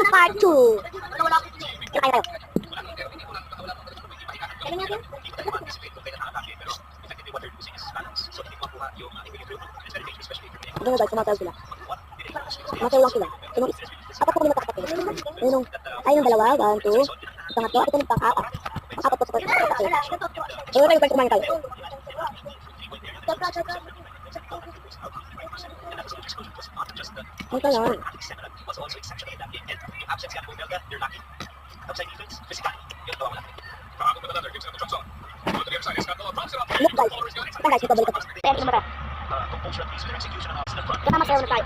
part 2. Kaya tayo. Ito na guys, sumataw sila. Mataw lang sila. Apat ko nila takapit. Ayun yung dalawa, 1, 2. Pangatlo, ito yung pang-apat. Pang-apat po sa pag-apat. Ayun tayo guys, kumain tayo. Ito lang. Look guys. Ito guys, ito balik ito. Ayan, ito mata. Ito tama sayo na tayo.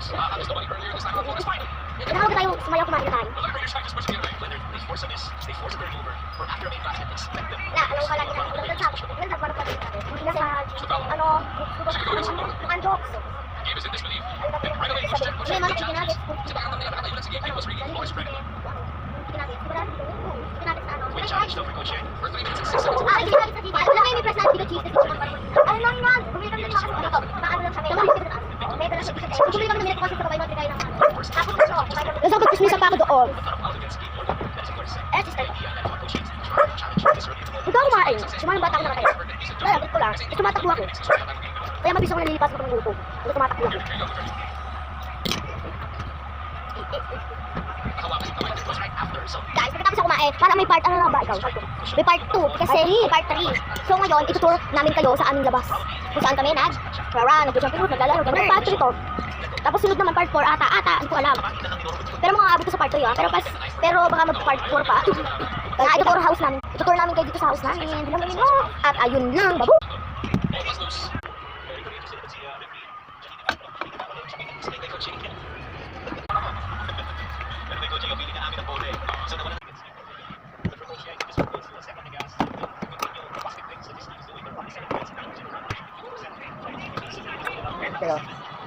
Ito tayo, sumayaw kumain na tayo. Na, alam ko lang ito. Ito sa akin. Ito sa akin. Hindi na sa ano, mukhang jokes. May mga ginagit. Nasabot ko sa pa ako doon. Ito ako kumain. Sumayon bata ako na kaya. Kaya, ko lang. Tumatakbo ako. Kaya mabisa ko nalilipas ko ng grupo. Tumatakbo ako. Guys, pagkatapos ako kumain, para may part, ano lang ba ikaw? May part 2, kasi part 3. So ngayon, itutur namin kayo sa aming labas. Kung saan kami nag-jumping rope, naglalaro, ganun. Part 3 to. Tapos sunod naman part 4 ata, hindi ko alam. Pero mga abot ko sa part 3 ah. Pero baka mag-part 4 pa. Itutur house namin. Itutur namin kayo dito sa house namin. At ayun lang, babu! Pero